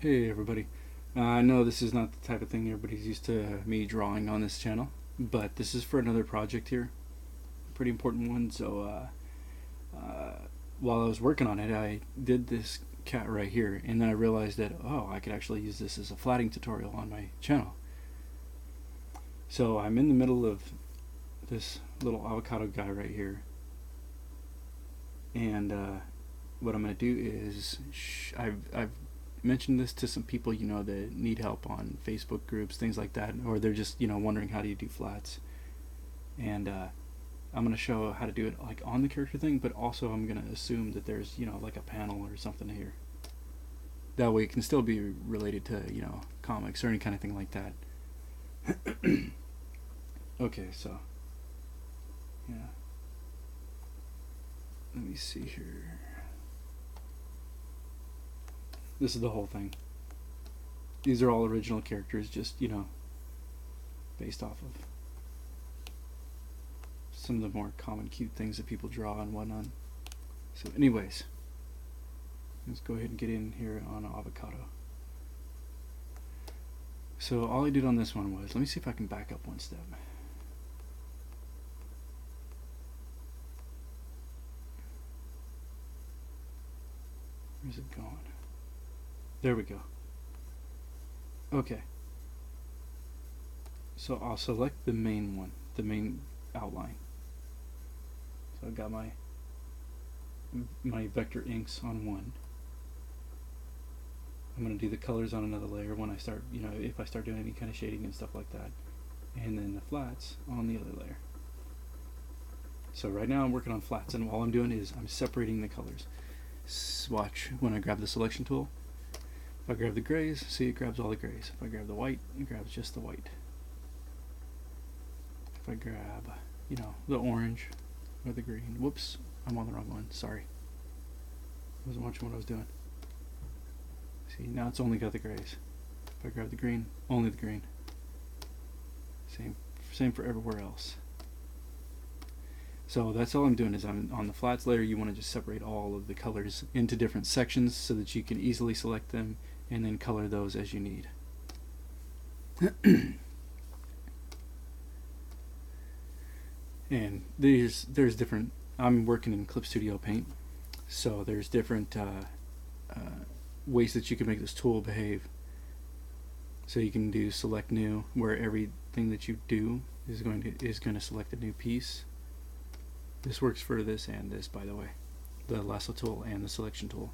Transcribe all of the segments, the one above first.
Hey everybody. I know this is not the type of thing everybody's used to me drawing on this channel, but this is for another project here. Pretty important one, so while I was working on it, I did this cat right here, and then I realized that, oh, I could actually use this as a flatting tutorial on my channel. So I'm in the middle of this little avocado guy right here, and what I'm going to do is, I've mentioned this to some people that need help on Facebook groups, things like that, or they're just wondering how do you do flats. And I'm going to show how to do it like on the character thing, but also I'm going to assume that there's like a panel or something here. That way it can still be related to comics or any kind of thing like that. Okay, so yeah, let me see here. This is the whole thing. These are all original characters, just based off of some of the more common cute things that people draw and whatnot. So anyways, let's go ahead and get in here on avocado. So all I did on this one was, let me see if I can back up one step. Where's it going? There we go. Okay. So I'll select the main one, the main outline. So I've got my vector inks on one. I'm going to do the colors on another layer when I start, if I start doing any kind of shading and stuff like that. And then the flats on the other layer. So right now I'm working on flats, and all I'm doing is I'm separating the colors. Watch when I grab the selection tool. If I grab the grays, see, it grabs all the grays. If I grab the white, it grabs just the white. If I grab, the orange or the green, whoops, I'm on the wrong one, sorry. I wasn't watching what I was doing. See, now it's only got the grays. If I grab the green, only the green. Same for everywhere else. So that's all I'm doing, is I'm on the flats layer. You want to just separate all of the colors into different sections so that you can easily select them and then color those as you need. And there's different, I'm working in Clip Studio Paint, so there's different ways that you can make this tool behave. So you can do select new, where everything that you do is going to select a new piece. This works for this and this, by the way, the lasso tool and the selection tool.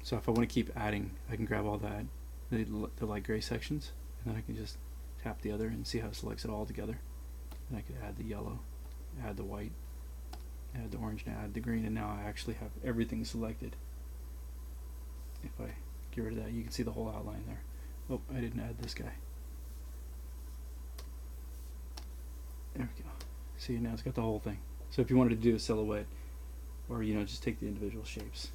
So if I want to keep adding, I can grab all that, the light gray sections, and then I can just tap the other and see how it selects it all together. And I could add the yellow, add the white, add the orange, and add the green, and now I actually have everything selected. If I get rid of that, you can see the whole outline there. Oh, I didn't add this guy. There we go. See, now it's got the whole thing. So if you wanted to do a silhouette, or just take the individual shapes.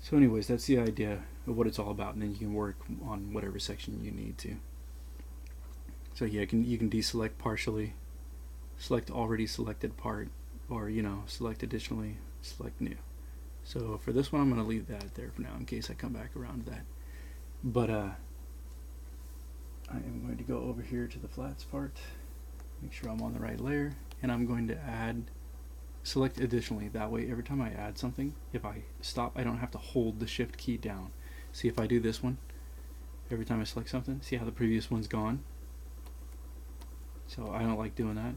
So anyways, that's the idea of what it's all about, and then you can work on whatever section you need to. So yeah, you can deselect partially, select already selected part, or select additionally, select new. So for this one, I'm going to leave that there for now in case I come back around to that. But I am going to go over here to the flats part, make sure I'm on the right layer, and I'm going to select additionally. That way every time I add something, if I stop, I don't have to hold the shift key down. See, if I do this one, every time I select something, see how the previous one's gone? So I don't like doing that.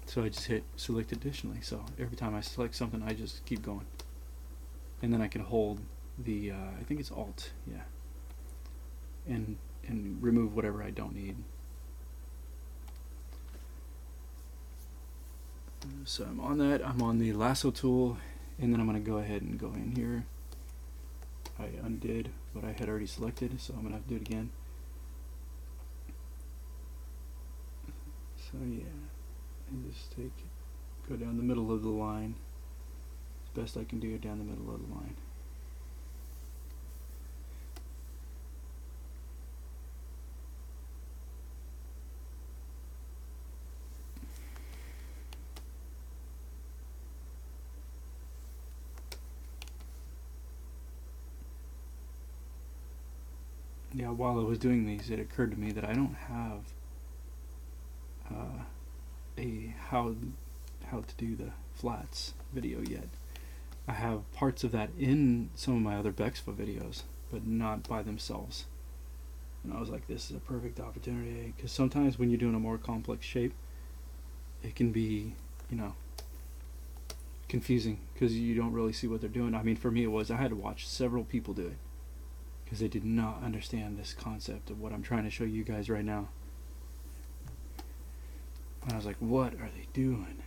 So I just hit select additionally. So every time I select something, I just keep going. And then I can hold the, I think it's Alt, yeah. And remove whatever I don't need. So I'm on that, I'm on the lasso tool, and then I'm going to go ahead and go in here. I undid what I had already selected, so I'm going to have to do it again. So yeah, and just go down the middle of the line, as best I can do it down the middle of the line. yeah, while I was doing these, it occurred to me that I don't have a how to do the flats video yet. I have parts of that in some of my other Bexfa videos, but not by themselves. And I was like, this is a perfect opportunity, because sometimes when you're doing a more complex shape, it can be, you know, confusing because you don't really see what they're doing. I mean, for me it was, I had to watch several people do it because they did not understand this concept of what I'm trying to show you guys right now. And I was like, what are they doing?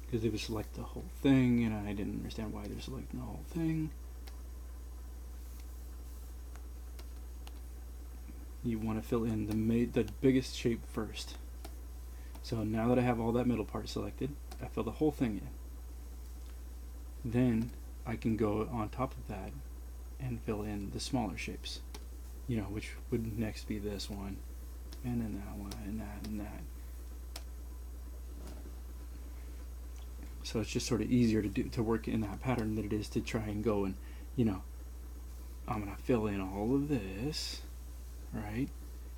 Because they would select the whole thing, and I didn't understand why they're selecting the whole thing. You want to fill in the biggest shape first. So now that I have all that middle part selected, I fill the whole thing in. Then I can go on top of that and fill in the smaller shapes, you know, which would next be this one, and then that one, and that, and that. So it's just sort of easier to work in that pattern than it is to try and go and, you know, I'm going to fill in all of this, right?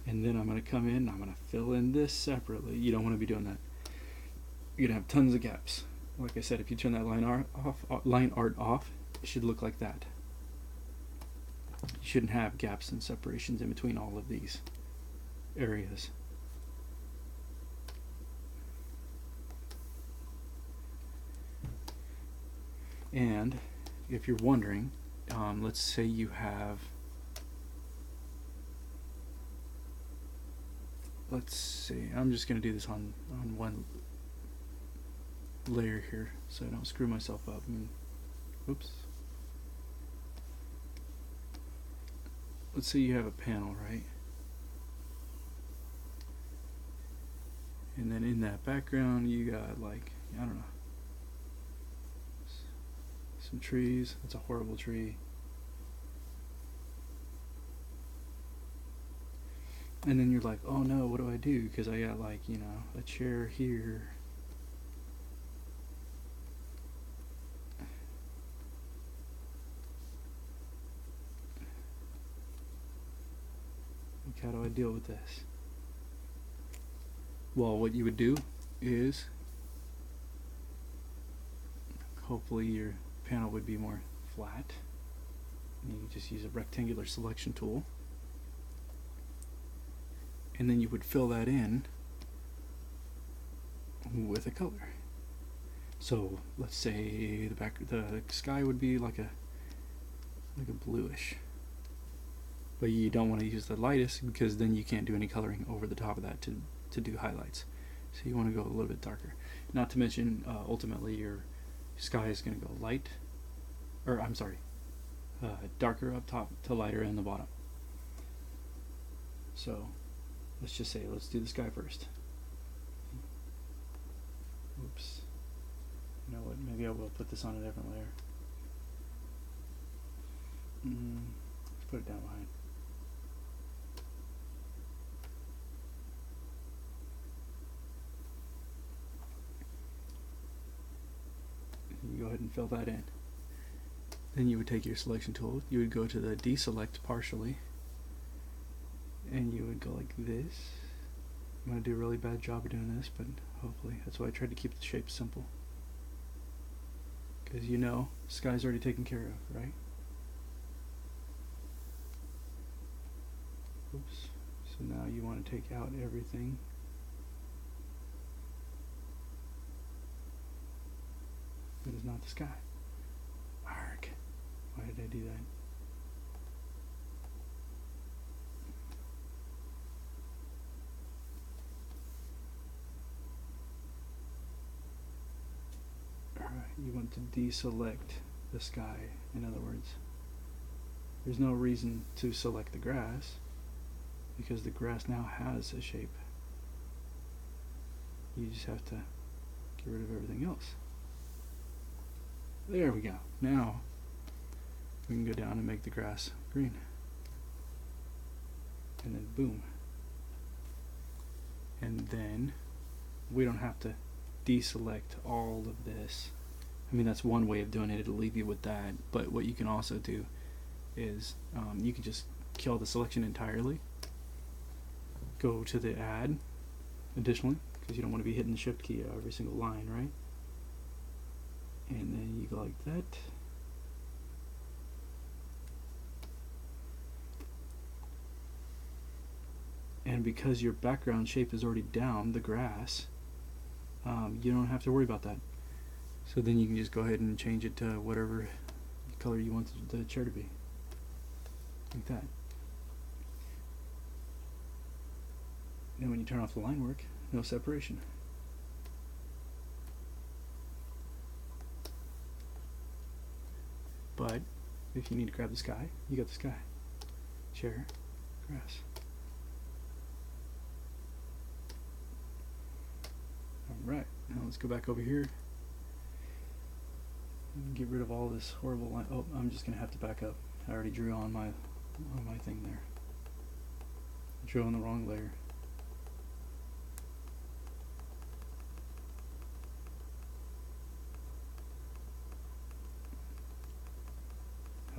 And then I'm going to come in and I'm going to fill in this separately. You don't want to be doing that. You're going to have tons of gaps. Like I said, if you turn that line art off, it should look like that. You shouldn't have gaps and separations in between all of these areas. And if you're wondering, let's say you have, let's see, I'm just going to do this on one layer here so I don't screw myself up. Oops. Let's say you have a panel, right? And then in that background you got, like, I don't know, some trees. That's a horrible tree. And then you're like, oh no, what do I do? Because I got, like, you know, a chair here. Like, how do I deal with this? Well, what you would do is, hopefully your panel would be more flat. And you just use a rectangular selection tool. And then you would fill that in with a color. So let's say the sky would be like a bluish. But you don't want to use the lightest because then you can't do any coloring over the top of that to do highlights. So you want to go a little bit darker. Not to mention, ultimately your sky is going to go light, or I'm sorry, darker up top to lighter in the bottom. So let's just say, let's do the sky first. Oops. You know what, maybe I will put this on a different layer. Let's put it down behind. You go ahead and fill that in. Then you would take your selection tool, you would go to the deselect partially, and you would go like this. I'm going to do a really bad job of doing this, but hopefully, that's why I tried to keep the shape simple. Because you know, sky's already taken care of, right? Oops. So now you want to take out everything. That is not the sky. Arg. Why did I do that? Alright, you want to deselect the sky, in other words. There's no reason to select the grass because the grass now has a shape. You just have to get rid of everything else. There we go. Now we can go down and make the grass green. And then boom. And then we don't have to deselect all of this I mean, that's one way of doing it. It'll leave you with that. But what you can also do is you can just kill the selection entirely. Go to the add additionally, because you don't want to be hitting the shift key every single line, right? And then you go like that. And because your background shape is already down, the grass, you don't have to worry about that. So then you can just go ahead and change it to whatever color you want the chair to be. Like that. And when you turn off the line work, no separation. But if you need to grab the sky, you got the sky. Chair, grass. Alright, now let's go back over here and get rid of all this horrible line. Oh, I'm just gonna have to back up. I already drew on my thing there. I drew on the wrong layer.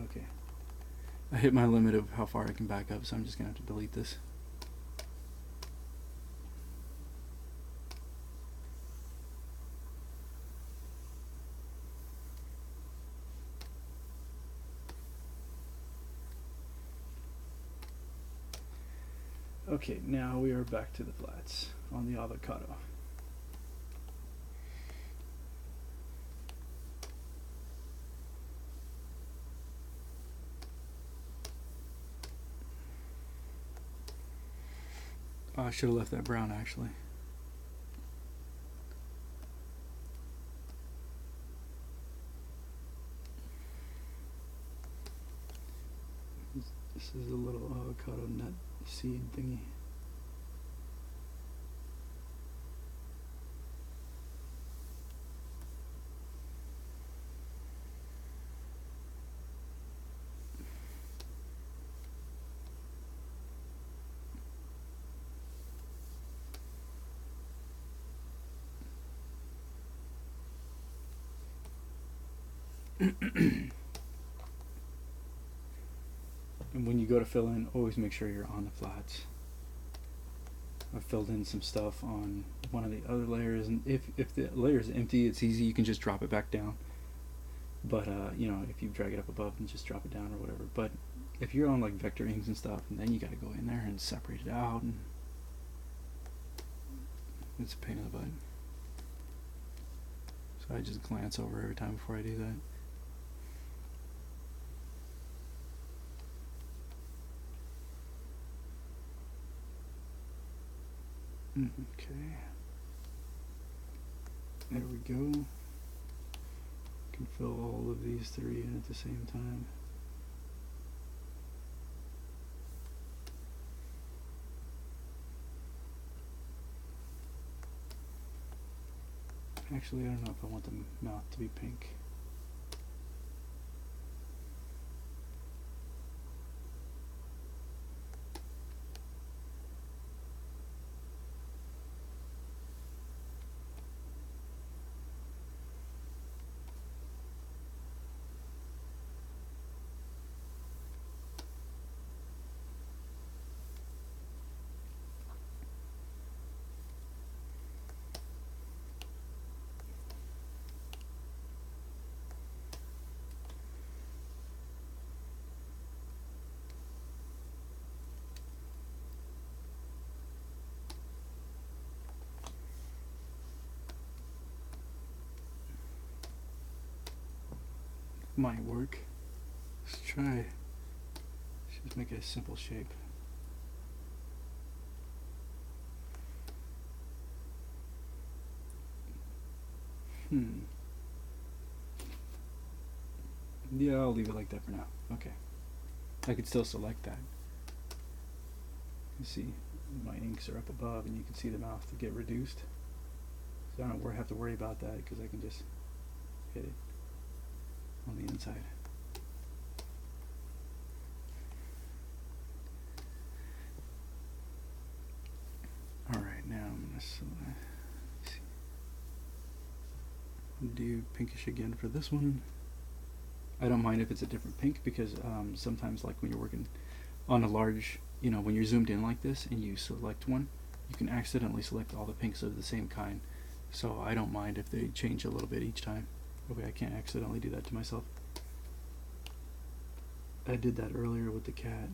Okay. I hit my limit of how far I can back up, so I'm just gonna have to delete this. Okay, now we are back to the flats on the avocado. Oh, I should have left that brown actually. This is a little avocado nut seed thingy. And when you go to fill in, always make sure you're on the flats. I've filled in some stuff on one of the other layers, and if the layer is empty, it's easy, you can just drop it back down. But you know, if you drag it up above and just drop it down or whatever. But if you're on like vector inks and stuff, and then you got to go in there and separate it out, and it's a pain in the butt. So I just glance over every time before I do that. Okay, there we go. Can fill all of these three in at the same time. Actually, I don't know if I want the mouth to be pink. Might work. Let's try. Just make it a simple shape. Yeah, I'll leave it like that for now. Okay. I could still select that. You see, my inks are up above, and you can see the mouth to get reduced. So I don't have to worry about that because I can just hit it on the inside. Alright, now I'm going to select. Do pinkish again for this one. I don't mind if it's a different pink because sometimes, like when you're working on a large, when you're zoomed in like this and you select one, you can accidentally select all the pinks of the same kind. So I don't mind if they change a little bit each time. Okay, I can't accidentally do that to myself. I did that earlier with the cat.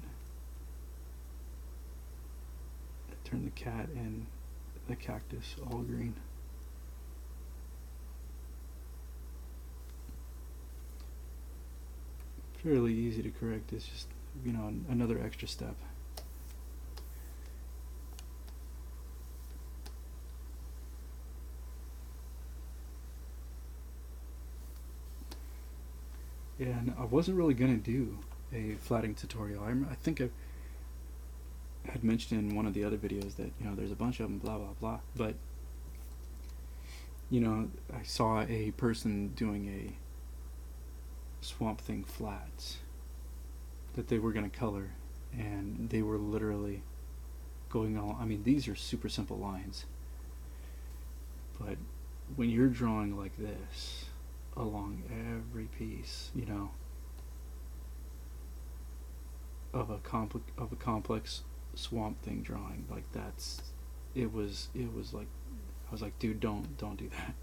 I turned the cat and the cactus all green. Fairly easy to correct. It's just, another extra step. Yeah, and I wasn't really gonna do a flatting tutorial. I think I had mentioned in one of the other videos that there's a bunch of them, blah blah blah. But I saw a person doing a Swamp Thing flats that they were gonna color, and they were literally going all. I mean, these are super simple lines, but when you're drawing like this along every piece, of a complex Swamp Thing drawing, like it was like, I was like, dude, don't do that.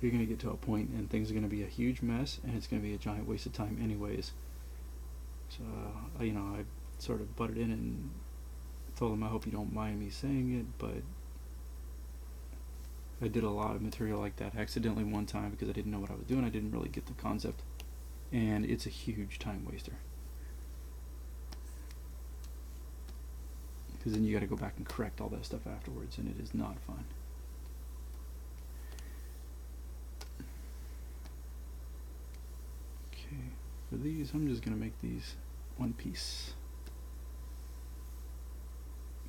You're gonna get to a point and things are gonna be a huge mess, and it's gonna be a giant waste of time anyways. So I sort of butted in and told him I hope you don't mind me saying it, but I did a lot of material like that accidentally one time because I didn't know what I was doing. I didn't really get the concept, and it's a huge time waster. Because then you got to go back and correct all that stuff afterwards, and it is not fun. Okay, for these, I'm just going to make these one piece,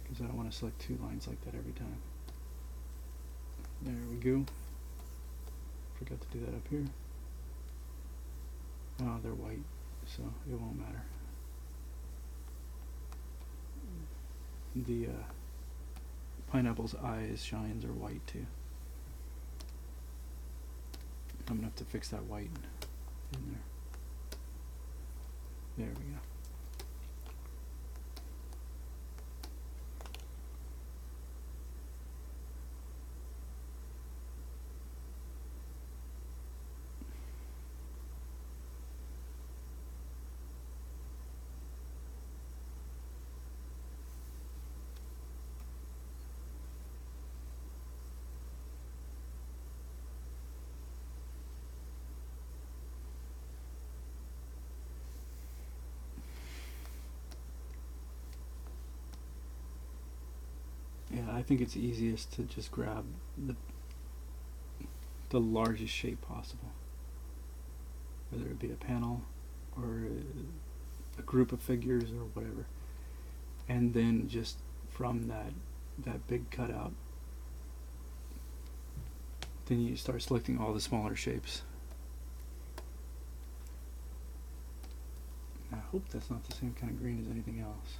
because I don't want to select two lines like that every time. There we go. Forgot to do that up here. Oh, they're white, so it won't matter. The pineapple's eyes, shines are white too. I'm gonna have to fix that white in there. There we go. Yeah, I think it's easiest to just grab the largest shape possible, whether it be a panel or a group of figures or whatever, and then just from that big cutout, then you start selecting all the smaller shapes. I hope that's not the same kind of green as anything else.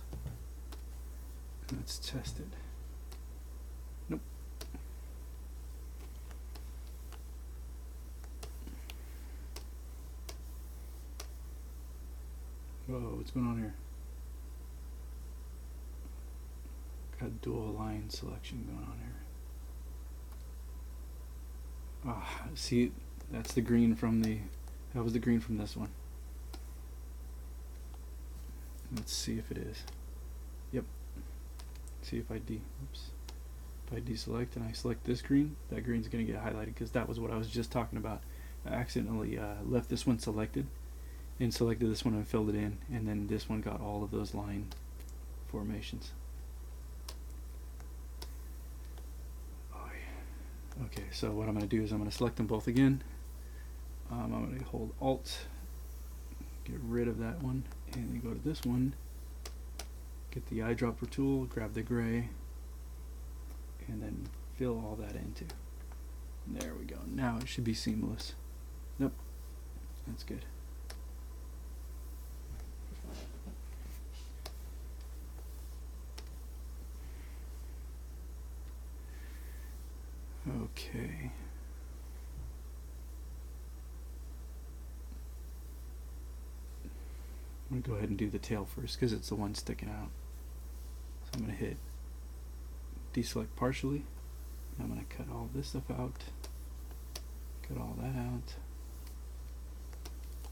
Let's test it. Nope. Whoa, what's going on here? Got dual line selection going on here. Ah, see, that's the green from that was the green from this one. Let's see if it is. Yep. See if I deselect and I select this green, that green's going to get highlighted because that was what I was just talking about. I accidentally left this one selected and selected this one and filled it in, and then this one got all of those line formations. Okay, so what I'm going to do is I'm going to select them both again. I'm going to hold Alt, get rid of that one, and then go to this one, get the eyedropper tool, grab the gray, and then fill all that in too. There we go. Now it should be seamless. Nope, that's good. Okay. I'm going to go ahead and do the tail first because it's the one sticking out. So I'm going to hit deselect partially. I'm going to cut all this stuff out, cut all that out,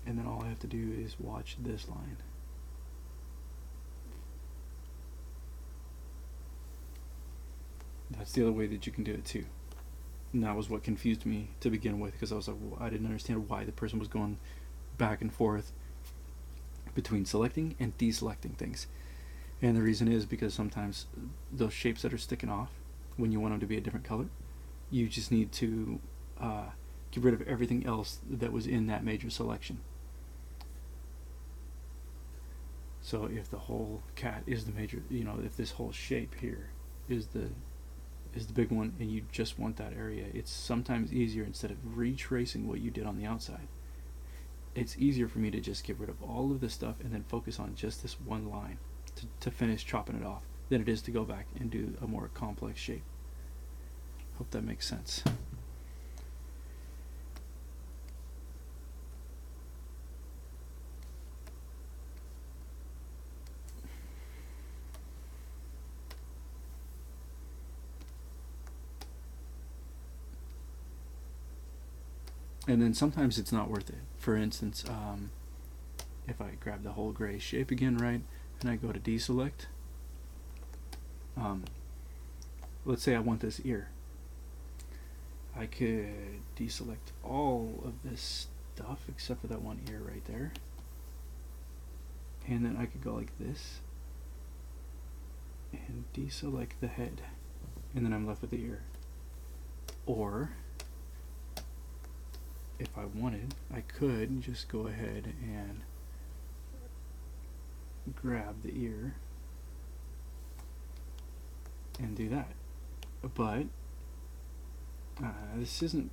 and then all I have to do is watch this line. That's the other way that you can do it too. And that was what confused me to begin with, because I was like, well, I didn't understand why the person was going back and forth between selecting and deselecting things. And the reason is because sometimes those shapes that are sticking off, when you want them to be a different color, you just need to get rid of everything else that was in that major selection. So if the whole cat is the major, if this whole shape here is the big one and you just want that area, it's sometimes easier, instead of retracing what you did on the outside, it's easier for me to just get rid of all of this stuff and then focus on just this one line to finish chopping it off, than it is to go back and do a more complex shape. Hope that makes sense. And then sometimes it's not worth it. For instance, if I grab the whole gray shape again, right, and I go to deselect, let's say I want this ear. I could deselect all of this stuff except for that one ear right there. And then I could go like this and deselect the head. And then I'm left with the ear. Or if I wanted, I could just go ahead and grab the ear and do that. But this isn't,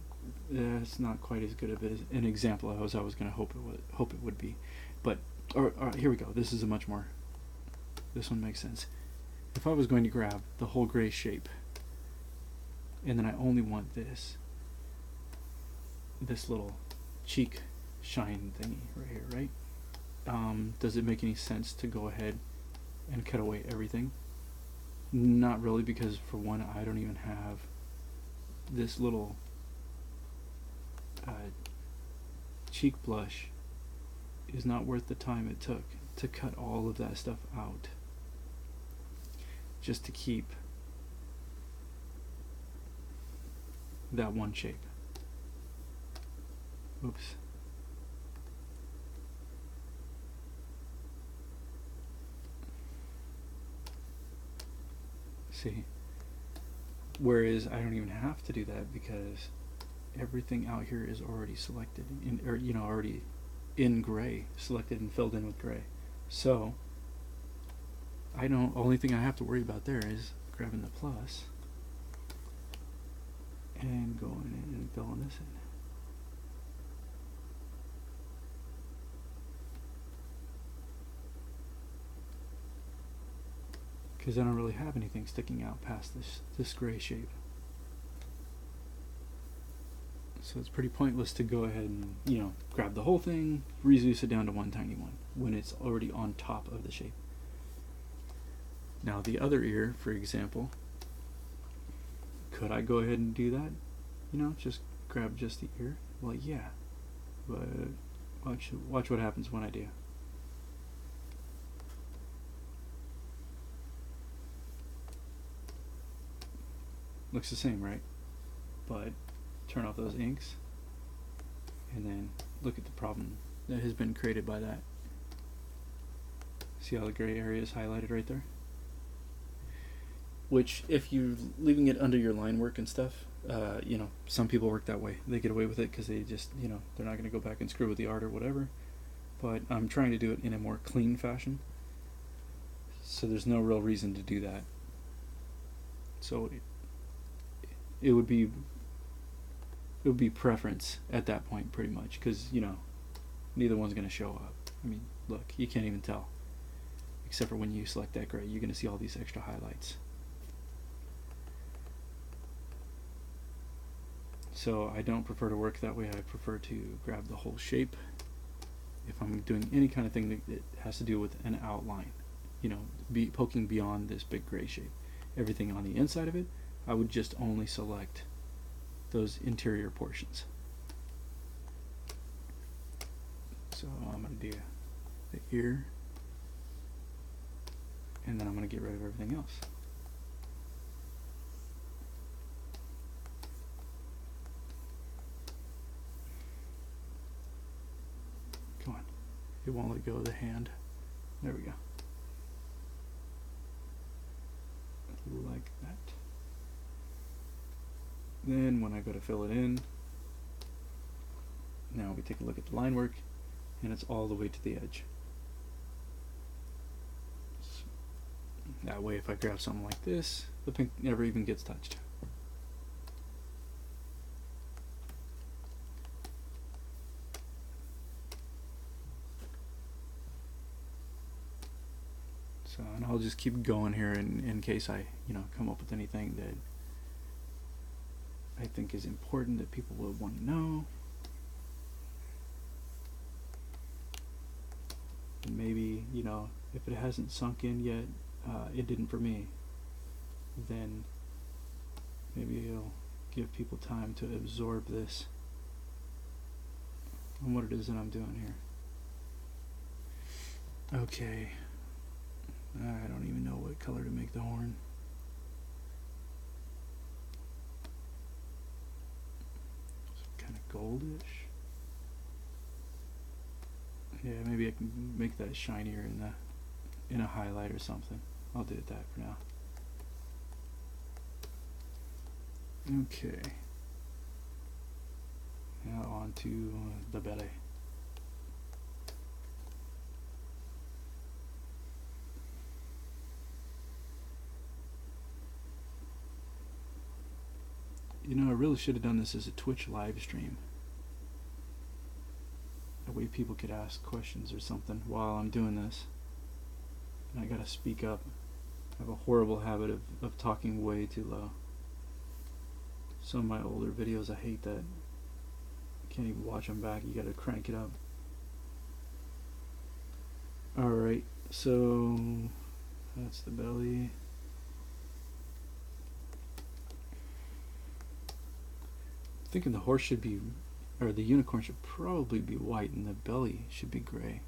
it's not quite as good of an example as I was going to hope it would be. But here we go. This is a much more, this one makes sense. If I was going to grab the whole gray shape and then I only want this little cheek shine thingy right here, right? Does it make any sense to go ahead and cut away everything? Not really, because for one, I don't even have this little cheek blush. Is not worth the time it took to cut all of that stuff out just to keep that one shape. Oops. See, whereas I don't even have to do that because everything out here is already selected already in gray, selected and filled in with gray. So only thing I have to worry about there is grabbing the plus and going in and filling this in. Because I don't really have anything sticking out past this gray shape. So it's pretty pointless to go ahead and, grab the whole thing, reduce it down to one tiny one when it's already on top of the shape. Now the other ear, for example, could I go ahead and do that? Just grab just the ear? Well, yeah, but watch what happens when I do. Looks the same, right? But turn off those inks and then look at the problem that has been created by that. See how the gray area is highlighted right there? Which, if you're leaving it under your line work and stuff, some people work that way. They get away with it because they just, they're not going to go back and screw with the art or whatever. But I'm trying to do it in a more clean fashion, so there's no real reason to do that. So it would be preference at that point, pretty much, because neither one's going to show up. I mean, look, you can't even tell, except for when you select that gray, you're going to see all these extra highlights. So I don't prefer to work that way. I prefer to grab the whole shape if I'm doing any kind of thing that has to do with an outline, you know, poking beyond this big gray shape. Everything on the inside of it, I would just only select those interior portions. So I'm going to do the ear, and then I'm going to get rid of everything else. Come on. It won't let go of the hand. There we go. Like that. Then when I go to fill it in, now we take a look at the line work, and it's all the way to the edge. So that way if I grab something like this, the pink never even gets touched. So, and I'll just keep going here in case I, you know, come up with anything that I think is important that people will want to know. And maybe, you know, if it hasn't sunk in yet, it didn't for me, then maybe it'll give people time to absorb this and what it is that I'm doing here. Okay. I don't even know what color to make the horn. Kind of goldish. Yeah, maybe I can make that shinier in a highlight or something. I'll do that for now. Okay. Now on to the belly. You know, I really should have done this as a Twitch live stream. That way people could ask questions or something while I'm doing this. And I gotta speak up. I have a horrible habit of talking way too low. Some of my older videos, I hate that. Can't even watch them back. You gotta crank it up. Alright, so that's the belly. I'm thinking the horse should be, or the unicorn should probably be white and the belly should be gray.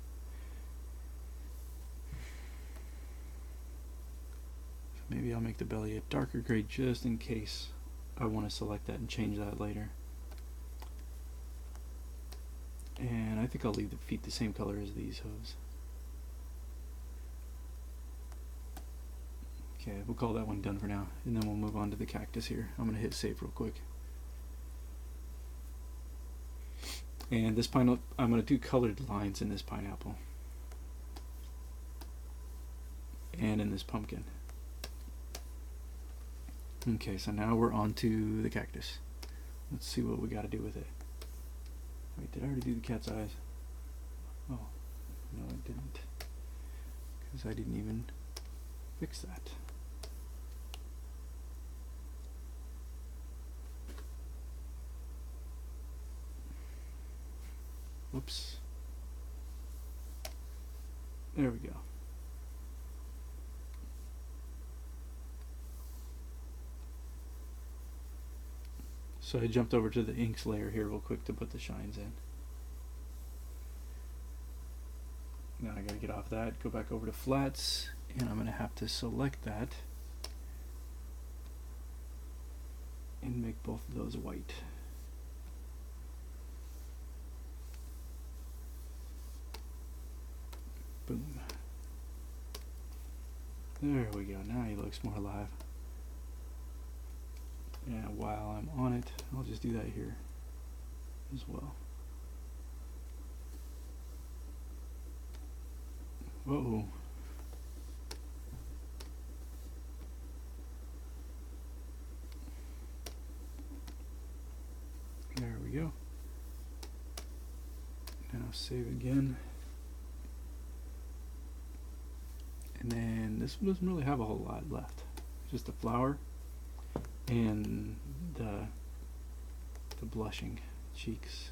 Maybe I'll make the belly a darker gray just in case I want to select that and change that later. And I think I'll leave the feet the same color as these hooves. Okay, we'll call that one done for now, and then we'll move on to the cactus here. I'm going to hit save real quick. And this pineapple, I'm going to do colored lines in this pineapple. And in this pumpkin. Okay, so now we're on to the cactus. Let's see what we got to do with it. Wait, did I already do the cat's eyes? Oh, no I didn't. Because I didn't even fix that. Whoops. There we go. So I jumped over to the inks layer here real quick to put the shines in. Now I gotta get off that, go back over to flats, and I'm gonna have to select that and make both of those white. Boom. There we go, now he looks more alive. And while I'm on it, I'll just do that here as well. Whoa. There we go. Now save again. And then this doesn't really have a whole lot left. Just a flower and the blushing cheeks.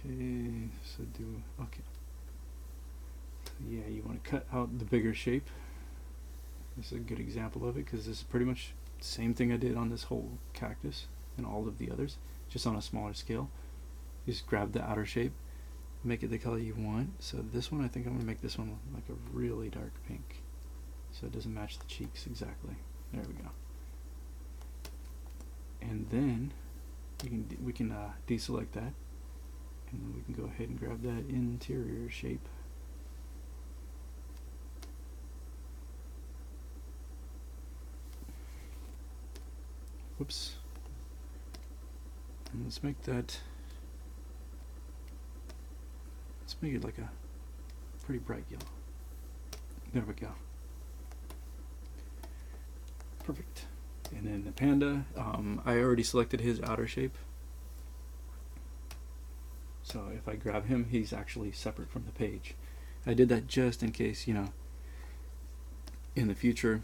Okay, so okay. So yeah, you want to cut out the bigger shape. This is a good example of it because this is pretty much the same thing I did on this whole cactus and all of the others, just on a smaller scale. You just grab the outer shape, make it the color you want. So this one, I think I'm going to make this one like a really dark pink, so it doesn't match the cheeks exactly. There we go. And then we can deselect that, and then we can go ahead and grab that interior shape. Whoops. And let's make it like a pretty bright yellow. There we go. Perfect. And then the panda, I already selected his outer shape. So if I grab him, he's actually separate from the page. I did that just in case, you know, in the future,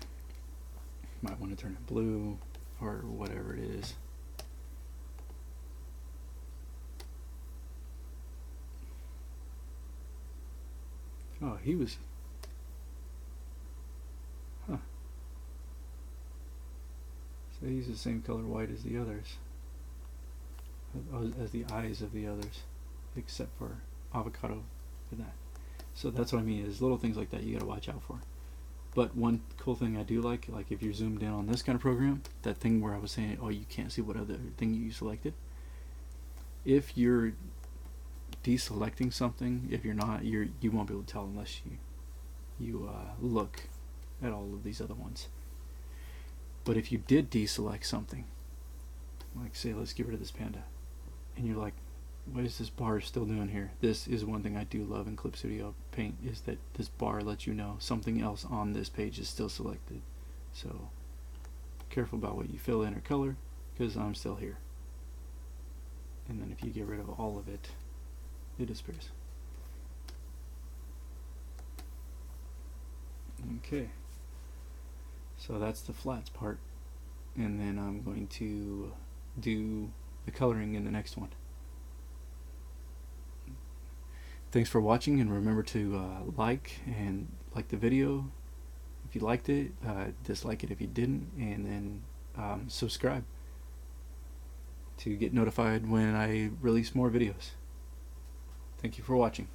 might want to turn it blue or whatever it is. Oh, he was... Huh. So he's the same color white as the others. As the eyes of the others. Except for avocado for that. So that's what I mean, is little things like that you gotta watch out for. But one cool thing I do like if you're zoomed in on this kind of program, that thing where I was saying, oh, you can't see what other thing you selected. If you're deselecting something, if you're not, you won't be able to tell unless you look at all of these other ones. But if you did deselect something, like say let's get rid of this panda, and you're like, what is this bar still doing here? This is one thing I do love in Clip Studio Paint, is that this bar lets you know something else on this page is still selected. So careful about what you fill in or color, because I'm still here. And then if you get rid of all of it, it disappears. Okay, so that's the flats part, and then I'm going to do the coloring in the next one. Thanks for watching, and remember to like the video if you liked it, dislike it if you didn't, and then subscribe to get notified when I release more videos. Thank you for watching.